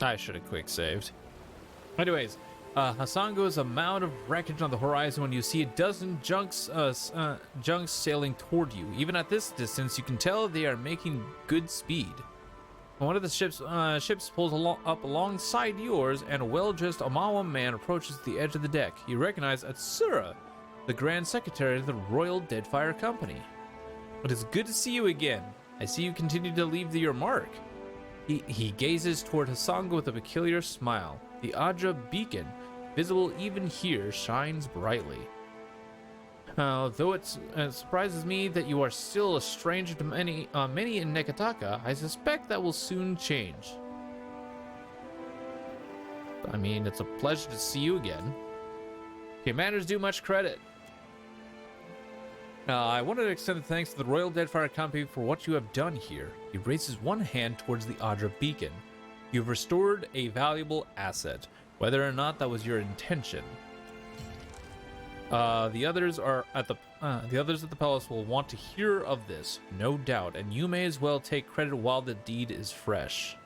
I should have quick saved. Anyways, Hasango's amount of wreckage on the horizon when you see a dozen junks sailing toward you. Even at this distance, you can tell they are making good speed. One of the ships pulls up alongside yours, and a well-dressed Omawa man approaches the edge of the deck. You recognize Atsura, the Grand Secretary of the Royal Deadfire Company. It is good to see you again. I see you continue to leave your mark. He gazes toward Hasango with a peculiar smile. The Adra beacon, visible even here, shines brightly. Though it surprises me that you are still a stranger to many in Nekataka, I suspect that will soon change. I mean, it's a pleasure to see you again. Commanders do much credit. I wanted to extend thanks to the Royal Deadfire Company for what you have done here. He raises one hand towards the Adra beacon. You've restored a valuable asset, whether or not that was your intention. The others at the palace will want to hear of this, no doubt, and you may as well take credit while the deed is fresh.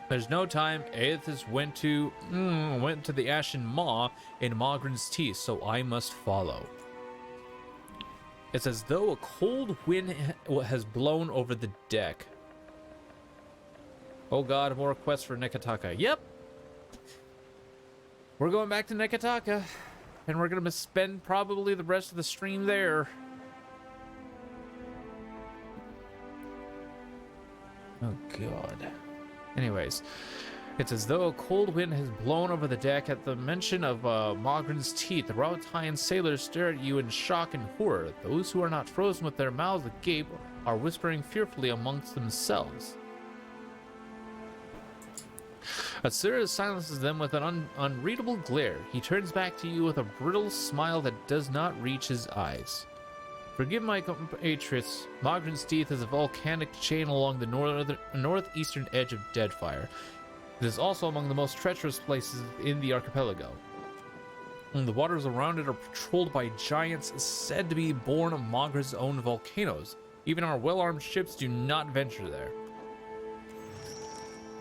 There's no time. Aethys went to the Ashen Maw in Mogren's teeth, so I must follow. It's as though a cold wind has blown over the deck. Oh god, more quests for Nekataka. Yep. We're going back to Nekataka, and we're gonna spend probably the rest of the stream there. Oh god. Anyways, it's as though a cold wind has blown over the deck at the mention of Mogren's teeth. The Rautian sailors stare at you in shock and horror. Those who are not frozen with their mouths agape are whispering fearfully amongst themselves. Atsura silences them with an unreadable glare. He turns back to you with a brittle smile that does not reach his eyes. Forgive my compatriots, Mogren's teeth is a volcanic chain along the northeastern edge of Deadfire. It is also among the most treacherous places in the archipelago. And the waters around it are patrolled by giants said to be born of Mogren's own volcanoes. Even our well-armed ships do not venture there.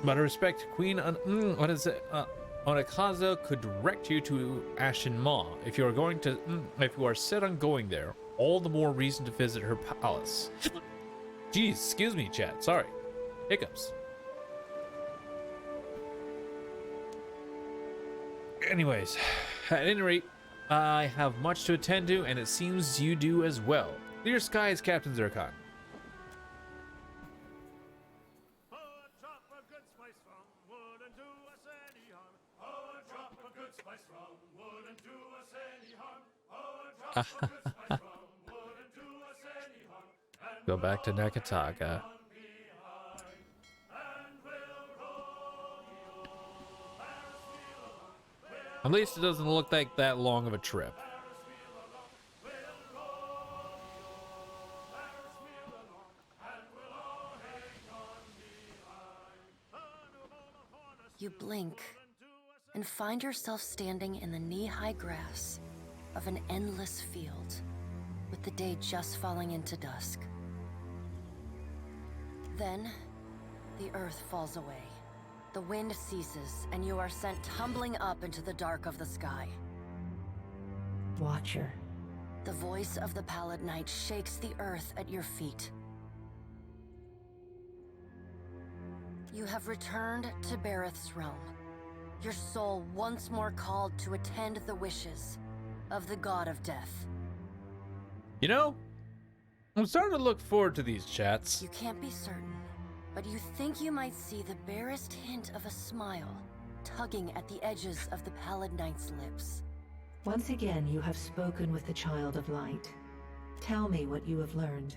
But I respect Queen Onakaza could direct you to Ashen Maw. If you are set on going there, all the more reason to visit her palace. Jeez, excuse me, chat. Sorry. Hiccups. Anyways, at any rate, I have much to attend to, and it seems you do as well. Clear skies, Captain Zircon. Go back to Nekataka. At least it doesn't look like that long of a trip. You blink and find yourself standing in the knee-high grass of an endless field, with the day just falling into dusk. Then, the earth falls away. The wind ceases, and you are sent tumbling up into the dark of the sky. Watcher. The voice of the Pallid Knight shakes the earth at your feet. You have returned to Bareth's realm. Your soul once more called to attend the wishes of the God of Death. You know, I'm starting to look forward to these chats. You can't be certain, but you think you might see the barest hint of a smile tugging at the edges of the Pallid Knight's lips. Once again, you have spoken with the Child of Light. Tell me what you have learned.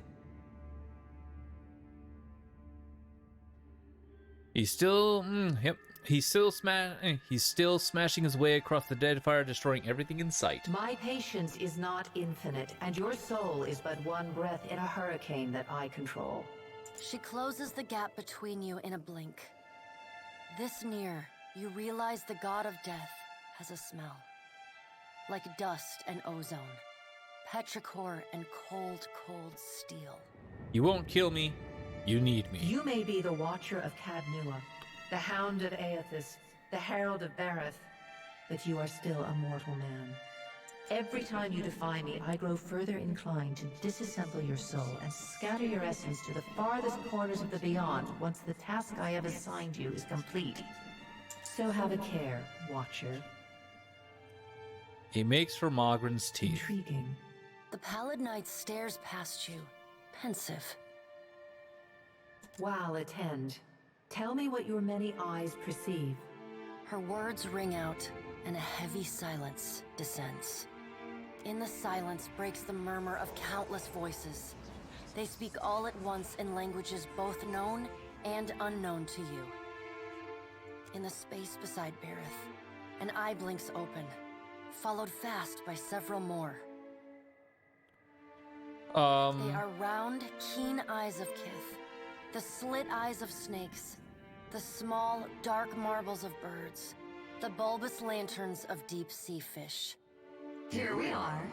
He's still, he's still smashing his way across the Deadfire, destroying everything in sight. My patience is not infinite, and your soul is but one breath in a hurricane that I control. She closes the gap between you in a blink. This near, you realize the God of Death has a smell. Like dust and ozone, petrichor and cold, cold steel. You won't kill me. You need me. You may be the Watcher of Cadnua, the Hound of Aethys, the Herald of Bareth, but you are still a mortal man. Every time you defy me, I grow further inclined to disassemble your soul and scatter your essence to the farthest corners of the beyond once the task I have assigned you is complete. So have a care, Watcher. He makes for Mogren's teeth. Intriguing. The pallid knight stares past you, pensive. While attend, tell me what your many eyes perceive. Her words ring out, and a heavy silence descends. In the silence breaks the murmur of countless voices. They speak all at once in languages both known and unknown to you. In the space beside Bareth, an eye blinks open, followed fast by several more. They are round, keen eyes of Kith, the slit eyes of snakes, the small, dark marbles of birds, the bulbous lanterns of deep-sea fish. Here we are.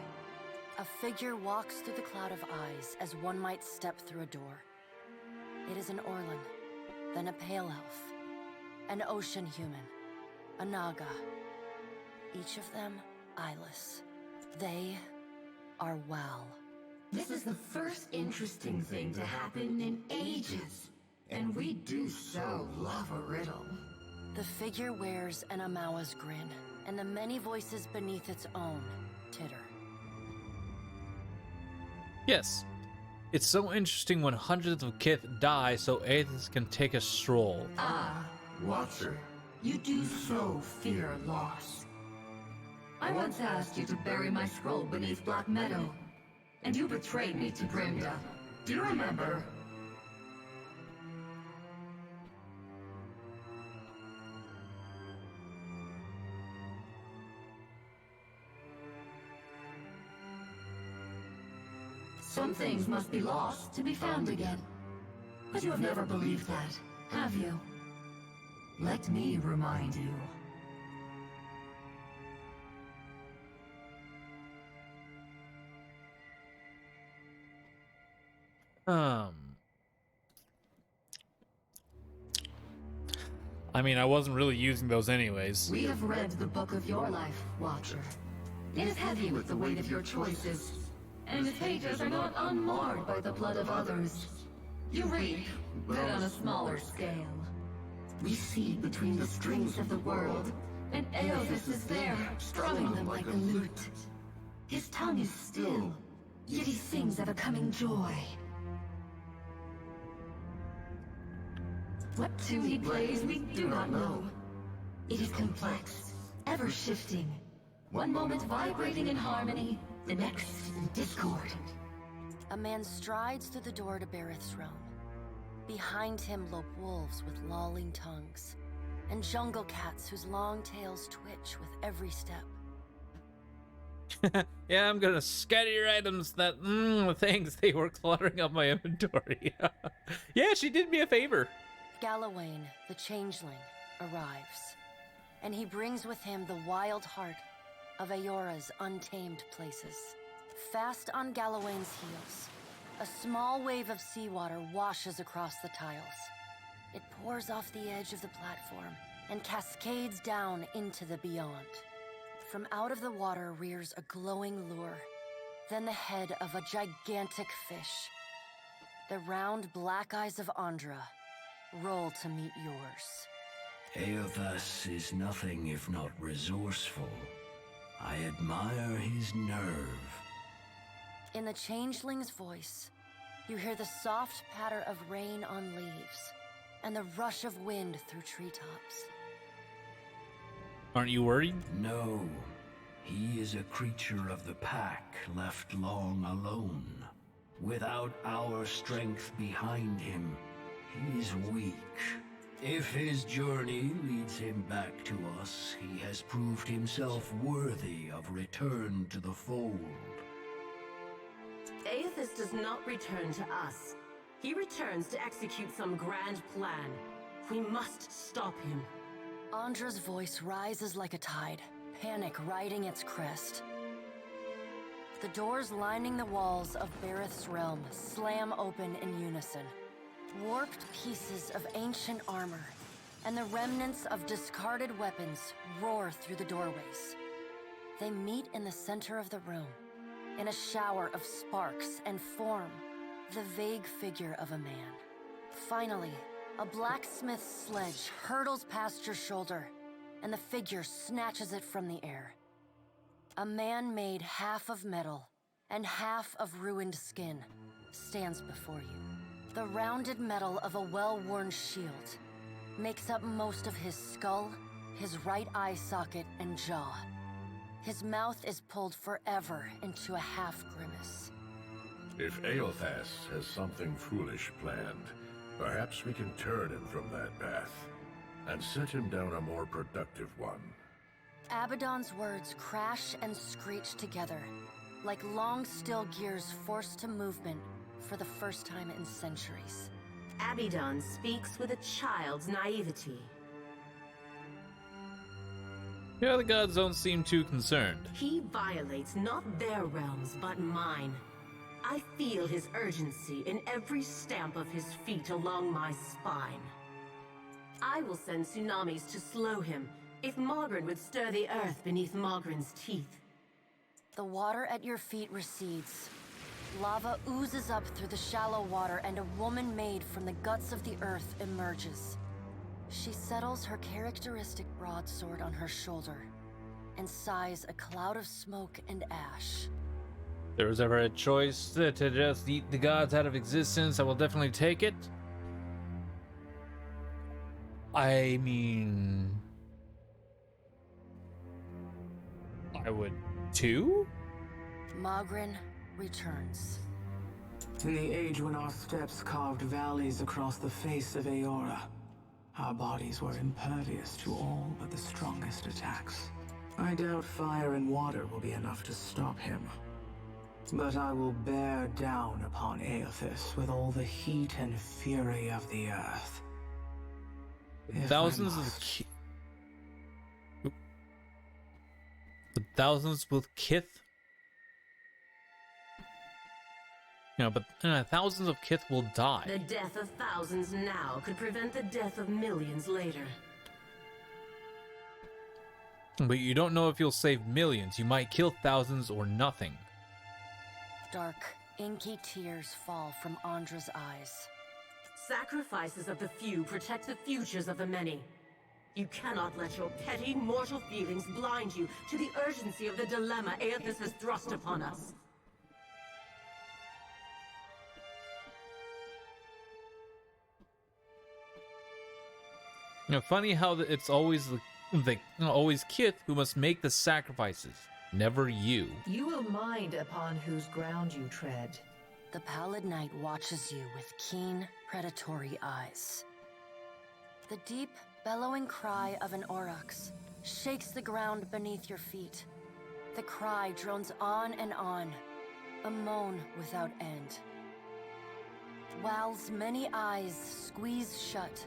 A figure walks through the cloud of eyes as one might step through a door. It is an Orlan, then a pale elf, an ocean human, a Naga. Each of them eyeless. They are Wal. This is the first interesting thing to happen in ages. And we do so love a riddle. The figure wears an Amawa's grin, and the many voices beneath its own titter. Yes. It's so interesting when hundreds of Kith die so Aethys can take a stroll. Ah, Watcher, you do so fear loss. I once asked you to bury my scroll beneath Black Meadow, and you betrayed me to Grimda. Do you remember? Some things must be lost to be found again. But you have never believed that, have you? Let me remind you. I mean, I wasn't really using those anyways. We have read the book of your life, Watcher. It is heavy with the weight of your choices, and its pages are not unmarred by the blood of others. You read, but on a smaller scale. We see between the strings of the world, and Aethys is there, strumming them like a lute. His tongue is still, yet he sings of a coming joy. What tune he plays, we do not know. It is complex, ever-shifting. One moment vibrating in harmony, the next in discord. A man strides through the door to Bareth's realm. Behind him lope wolves with lolling tongues, and jungle cats whose long tails twitch with every step. Yeah, I'm gonna scatter your items that, thanks, they were cluttering up my inventory. Yeah, she did me a favor. Galawain, the changeling, arrives, and he brings with him the wild heart of Aora's untamed places. Fast on Galawain's heels, a small wave of seawater washes across the tiles. It pours off the edge of the platform and cascades down into the beyond. From out of the water rears a glowing lure, then the head of a gigantic fish. The round black eyes of Andra roll to meet yours. Aethys is nothing if not resourceful. I admire his nerve. In the changeling's voice, you hear the soft patter of rain on leaves and the rush of wind through treetops. Aren't you worried? No, he is a creature of the pack left long alone. Without our strength behind him, he is weak. If his journey leads him back to us, he has proved himself worthy of return to the fold. Aethys does not return to us. He returns to execute some grand plan. We must stop him. Andra's voice rises like a tide, panic riding its crest. The doors lining the walls of Bareth's realm slam open in unison. Warped pieces of ancient armor and the remnants of discarded weapons roar through the doorways. They meet in the center of the room, in a shower of sparks, and form the vague figure of a man. Finally, a blacksmith's sledge hurtles past your shoulder, and the figure snatches it from the air. A man made half of metal and half of ruined skin stands before you. The rounded metal of a well-worn shield makes up most of his skull, his right eye socket, and jaw. His mouth is pulled forever into a half-grimace. If Eothas has something foolish planned, perhaps we can turn him from that path and set him down a more productive one. Abaddon's words crash and screech together, like long steel gears forced to movement for the first time in centuries. Abaddon speaks with a child's naivety. Yeah, the gods don't seem too concerned. He violates not their realms, but mine. I feel his urgency in every stamp of his feet along my spine. I will send tsunamis to slow him, if Mogren would stir the earth beneath Mogren's teeth. The water at your feet recedes. Lava oozes up through the shallow water, and a woman made from the guts of the earth emerges. She settles her characteristic broadsword on her shoulder and sighs a cloud of smoke and ash. If there was ever a choice to just eat the gods out of existence, I will definitely take it. I mean, I would too? Mogren returns. In the age when our steps carved valleys across the face of Eora, our bodies were impervious to all but the strongest attacks. I doubt fire and water will be enough to stop him. But I will bear down upon Eothas with all the heat and fury of the earth. Thousands with Kith. No, but thousands of Kith will die. The death of thousands now could prevent the death of millions later. But you don't know if you'll save millions. You might kill thousands or nothing. Dark, inky tears fall from Andra's eyes. Sacrifices of the few protect the futures of the many. You cannot let your petty mortal feelings blind you to the urgency of the dilemma Eothas has thrust upon us. Funny how it's always always Kith who must make the sacrifices, never you. You will mind upon whose ground you tread. The Pallid Knight watches you with keen, predatory eyes. The deep, bellowing cry of an aurochs shakes the ground beneath your feet. The cry drones on and on, a moan without end. Wal's many eyes squeeze shut.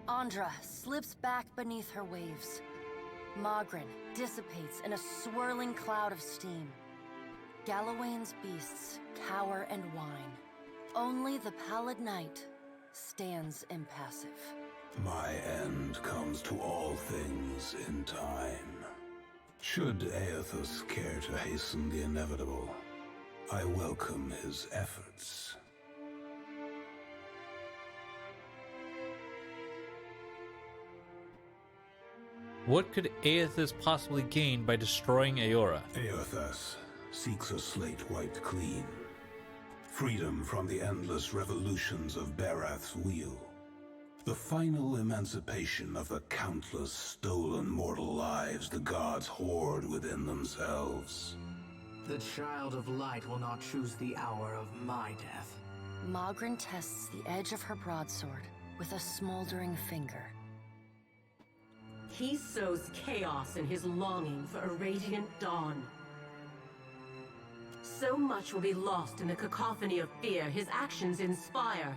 Andra slips back beneath her waves. Mogren dissipates in a swirling cloud of steam. Galawain's beasts cower and whine. Only the Pallid Knight stands impassive. My end comes to all things in time. Should Eothas care to hasten the inevitable, I welcome his efforts. What could Eothas possibly gain by destroying Eora? Eothas seeks a slate wiped clean. Freedom from the endless revolutions of Barath's wheel. The final emancipation of the countless stolen mortal lives the gods hoard within themselves. The Child of Light will not choose the hour of my death. Mogren tests the edge of her broadsword with a smoldering finger. He sows chaos in his longing for a radiant dawn. So much will be lost in the cacophony of fear his actions inspire.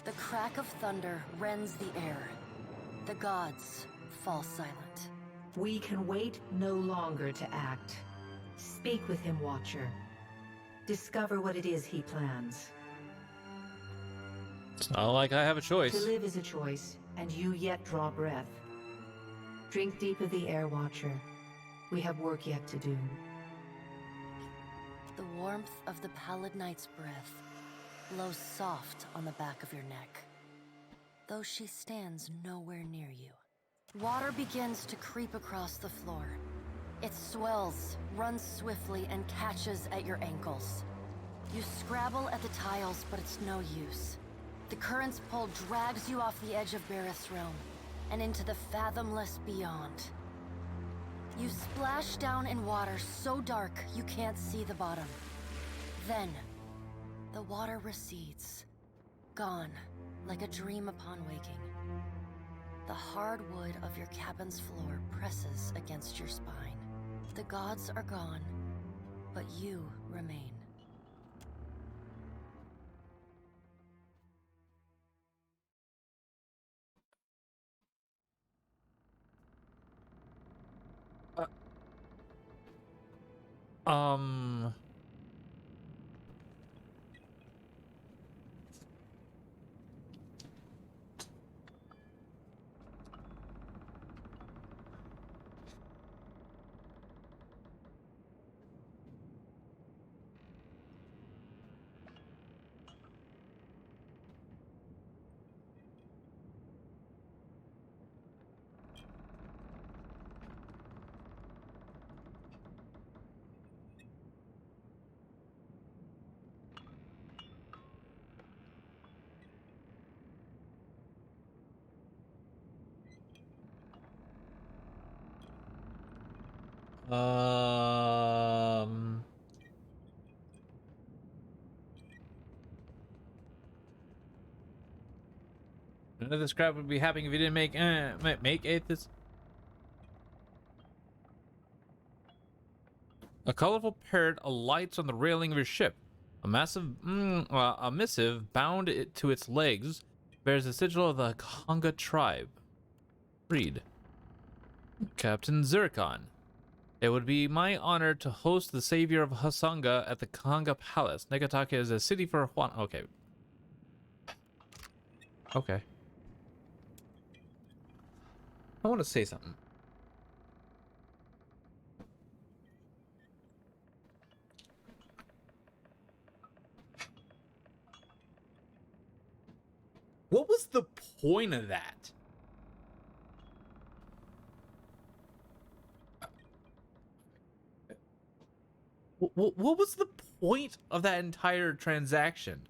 The crack of thunder rends the air. The gods fall silent. We can wait no longer to act. Speak with him, Watcher. Discover what it is he plans. It's not like I have a To choice. live is a choice, and you yet draw breath. Drink deep of the air, Watcher. We have work yet to do. The warmth of the pallid night's breath blows soft on the back of your neck, though she stands nowhere near you. Water begins to creep across the floor. It swells, runs swiftly, and catches at your ankles. You scrabble at the tiles, but it's no use. The current's pull drags you off the edge of Bareth's realm and into the fathomless beyond. You splash down in water so dark you can't see the bottom. Then, the water recedes, gone like a dream upon waking. The hard wood of your cabin's floor presses against your spine. The gods are gone, but you remain. Um. Um. None of this crap would be happening if you didn't make Aethys. A colorful parrot alights on the railing of your ship. A missive bound to its legs bears the sigil of the Kanga tribe. Read. Captain Zircon. It would be my honor to host the savior of Hasanga at the Kanga Palace. Negataka is a city for Juan. Okay. Okay. I want to say something. What was the point of that? What was the point of that entire transaction?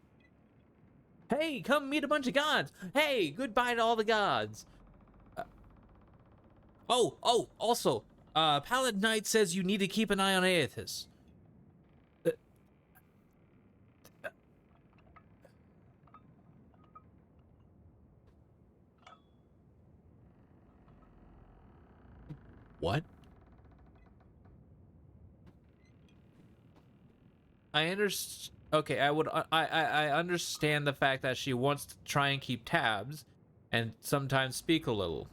Hey, come meet a bunch of gods. Hey, goodbye to all the gods. Also, Paladin Knight says you need to keep an eye on Aethys. What? I understand. Okay, I understand the fact that she wants to try and keep tabs, and sometimes speak a little.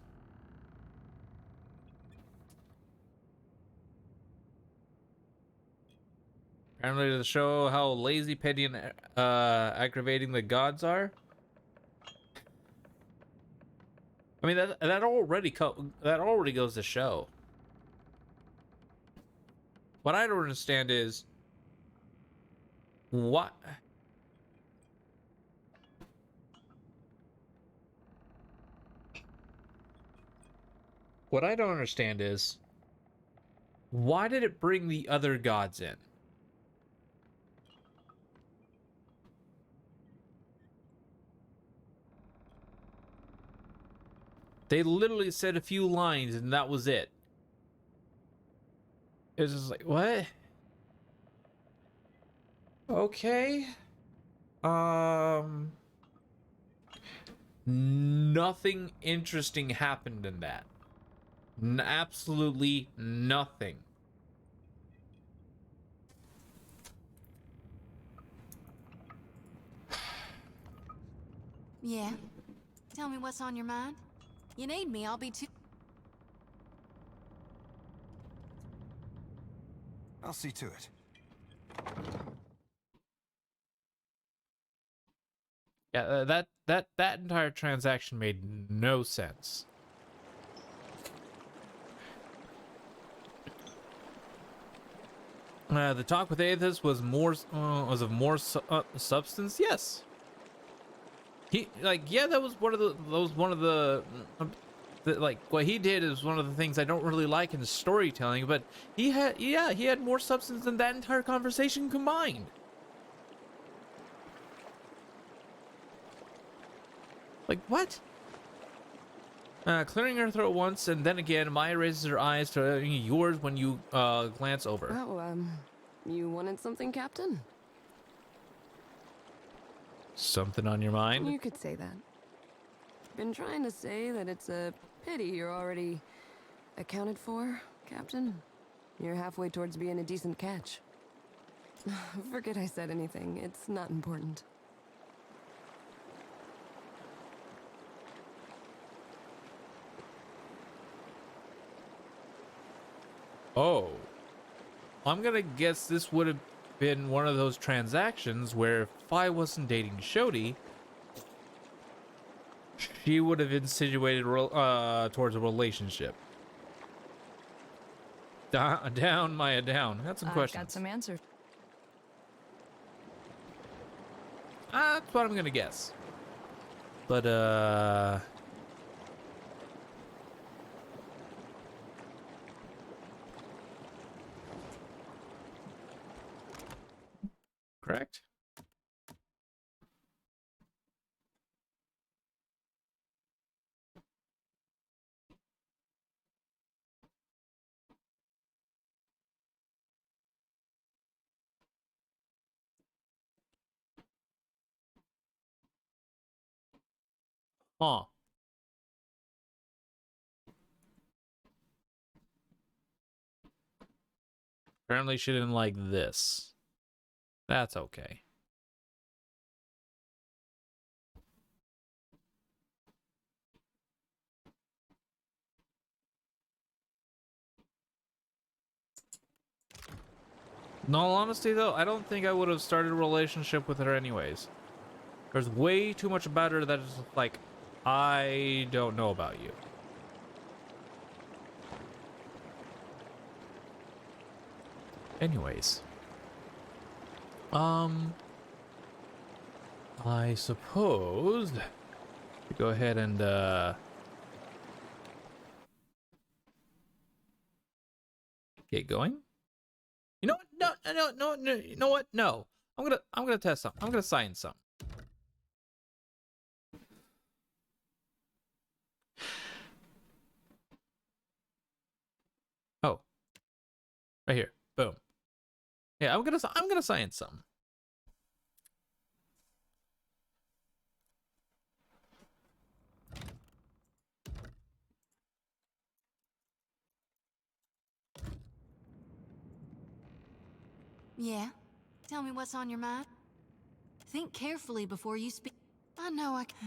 Apparently to show how lazy, petty, and aggravating the gods are. I mean that already goes to show. What I don't understand is what. What I don't understand is why did it bring the other gods in? They literally said a few lines and that was it. It was just like, what? Okay. Nothing interesting happened in that. Absolutely nothing. Yeah? Tell me what's on your mind. You need me, I'll be too... I'll see to it. Yeah, that entire transaction made no sense. The talk with Aethys was of more substance. Yes. That was one of the like what he did is one of the things I don't really like in storytelling, but he had more substance than that entire conversation combined. Like what? Clearing her throat once, and then again, Maya raises her eyes to yours when you glance over. Oh, you wanted something, Captain? Something on your mind? You could say that. Been trying to say that it's a pity you're already accounted for, Captain. You're halfway towards being a decent catch. Forget I said anything. It's not important. Oh. I'm gonna guess this would have been one of those transactions where if I wasn't dating Shodi, she would have insinuated towards a relationship. Down, Maya, down. Got some questions. Got some answers. That's what I'm gonna guess. But correct? Huh. Apparently she didn't like this. That's okay. In all honesty, though, I don't think I would have started a relationship with her anyways. There's way too much about her that is like, I don't know about you. Anyways. I suppose we go ahead and get going. You know what? No. You know what? No. I'm gonna test something. I'm gonna sign something. Oh, right here. Boom. Yeah, I'm gonna sign something. Yeah? Tell me what's on your mind. Think carefully before you speak. I know I can.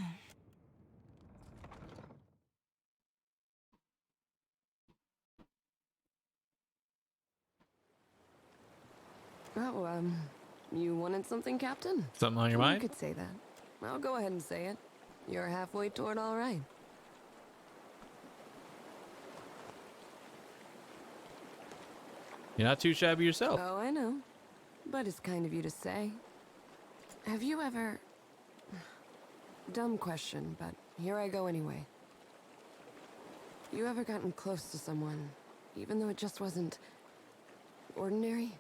Oh, you wanted something, Captain? Something on your mind? You could say that. I'll go ahead and say it. You're halfway toward all right. You're not too shabby yourself. Oh, I know. But it's kind of you to say. Have you ever... Dumb question, but here I go anyway. You ever gotten close to someone, even though it just wasn't... ordinary?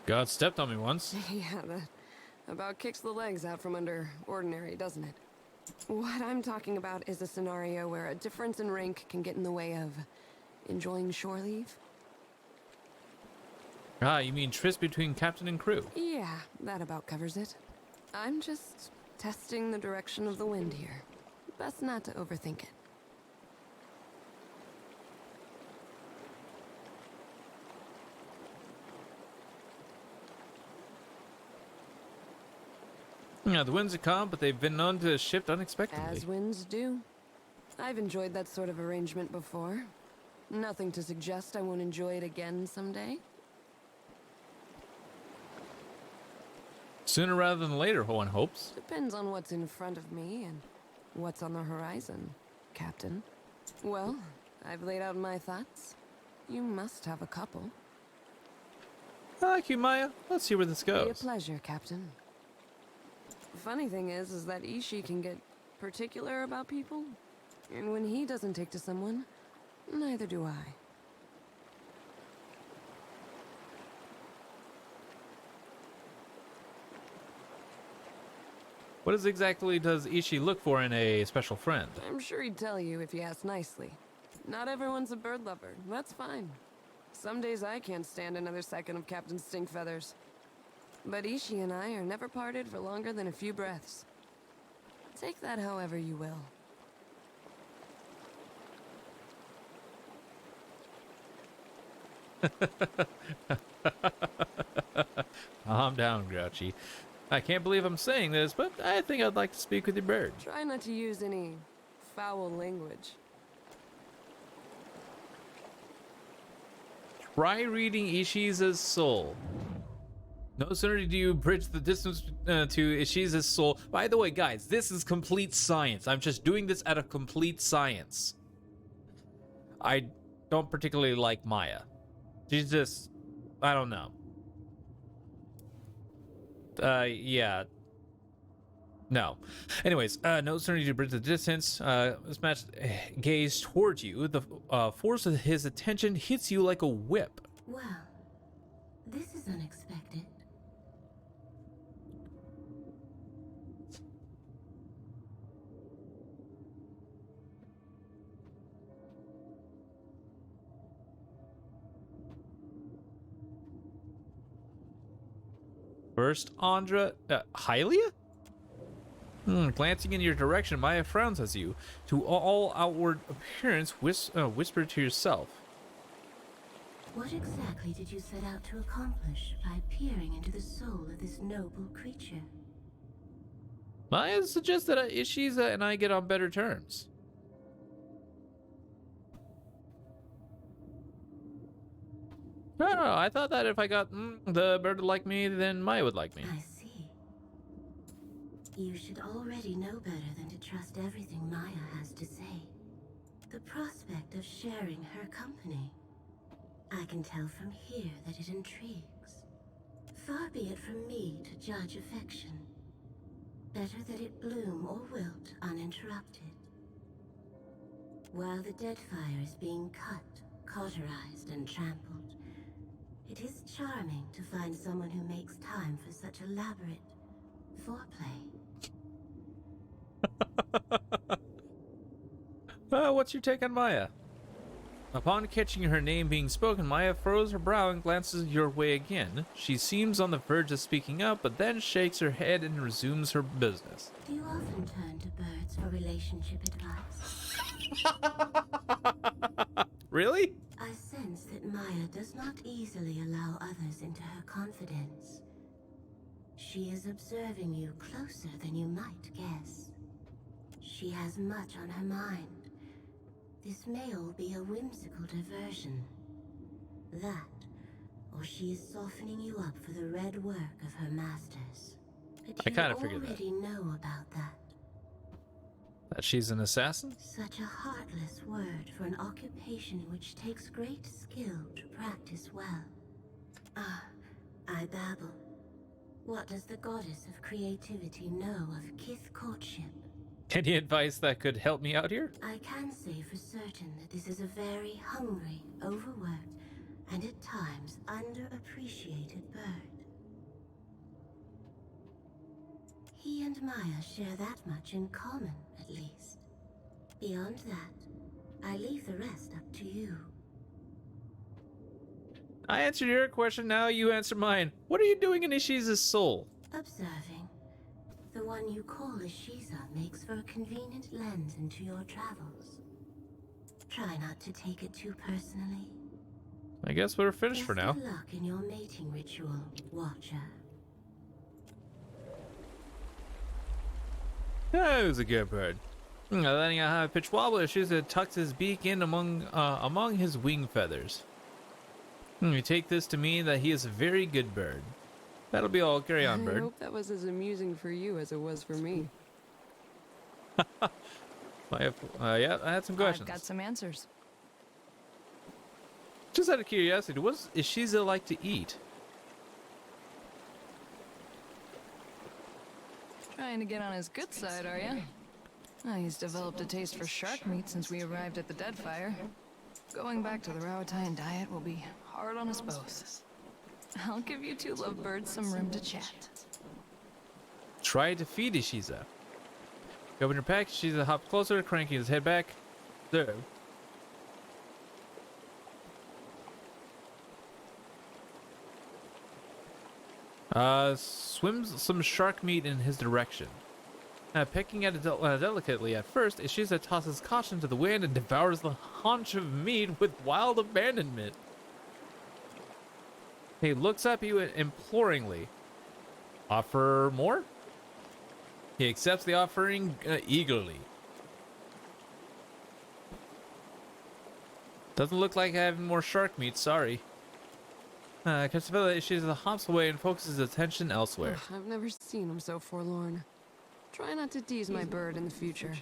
God stepped on me once. Yeah, that about kicks the legs out from under ordinary, doesn't it? What I'm talking about is a scenario where a difference in rank can get in the way of enjoying shore leave. Ah, you mean tryst between captain and crew? Yeah, that about covers it. I'm just testing the direction of the wind here. Best not to overthink it. Yeah, the winds have come, but they've been known to shift unexpectedly. As winds do. I've enjoyed that sort of arrangement before. Nothing to suggest I won't enjoy it again someday. Sooner rather than later, one hopes. Depends on what's in front of me and what's on the horizon, Captain. Well, I've laid out my thoughts. You must have a couple. Thank you, Maya. Let's see where this Be a goes. pleasure, Captain. Funny thing is that Ishii can get particular about people. And when he doesn't take to someone, neither do I. What exactly does Ishii look for in a special friend? I'm sure he'd tell you if you asked nicely. Not everyone's a bird lover. That's fine. Some days I can't stand another second of Captain Stinkfeathers. But Ishii and I are never parted for longer than a few breaths. Take that however you will. Calm down, Grouchy. I can't believe I'm saying this, but I think I'd like to speak with your bird. Try not to use any foul language. Try reading Ishii's soul. No sooner do you bridge the distance to Ishii's soul. By the way, guys, this is complete science. I'm just doing this out of complete science. I don't particularly like Maya. She's just, I don't know. Yeah. No. Anyways, no sooner do you bridge the distance, this match gaze towards you. The force of his attention hits you like a whip. Well, this is unexpected. First, Andra, Hylia? Glancing in your direction, Maya frowns at you. To all outward appearance, whisper to yourself. What exactly did you set out to accomplish by peering into the soul of this noble creature? Maya suggests that Ishiza and I get on better terms. No, I thought that if I got the bird to like me, then Maya would like me. I see. You should already know better than to trust everything Maya has to say. The prospect of sharing her company. I can tell from here that it intrigues. Far be it from me to judge affection. Better that it bloom or wilt uninterrupted. While the Deadfire is being cut, cauterized, and trampled, it is charming to find someone who makes time for such elaborate foreplay. What's your take on Maya? Upon catching her name being spoken, Maya furrows her brow and glances your way again. She seems on the verge of speaking up, but then shakes her head and resumes her business. Do you often turn to birds for relationship advice? Really? I sense that Maya does not easily allow others into her confidence. She is observing you closer than you might guess. She has much on her mind. This may all be a whimsical diversion. That, or she is softening you up for the red work of her masters. But I kind of you figured that. already know about that. That she's an assassin? Such a heartless word for an occupation which takes great skill to practice well. Ah, I babble. What does the goddess of creativity know of kith courtship? Any advice that could help me out here? I can say for certain that this is a very hungry, overworked, and at times underappreciated bird. He and Maya share that much in common, at least. Beyond that, I leave the rest up to you. I answered your question, now you answer mine. What are you doing in Ishiza's soul? Observing. The one you call Ishiza makes for a convenient lens into your travels. Try not to take it too personally. I guess we're finished for now. Good luck in your mating ritual, Watcher. That was a good bird. Letting out a pitch wobble, Ishiza tucks his beak in among his wing feathers. You take this to mean that he is a very good bird. That'll be all. Carry on, I bird. hope that was as amusing for you as it was for me. Yeah, I had some questions. I've got some answers. Just out of curiosity, what does Ishiza like to eat? Trying to get on his good side, are you? He's developed a taste for shark meat since we arrived at the Deadfire. Going back to the Rawatine diet will be hard on us both. I'll give you two lovebirds some room to chat. Try to feed Ishiza. You open your pack, Ishiza hops closer, cranking his head back. There. Swims some shark meat in his direction. Pecking at it delicately at first, Ishiza tosses caution to the wind and devours the haunch of meat with wild abandonment. He looks up at you imploringly. Offer more? He accepts the offering eagerly. Doesn't look like having more shark meat, sorry. Casavella Ishiza hops away and focuses his attention elsewhere. I've never seen him so forlorn. Try not to tease my bird in the future.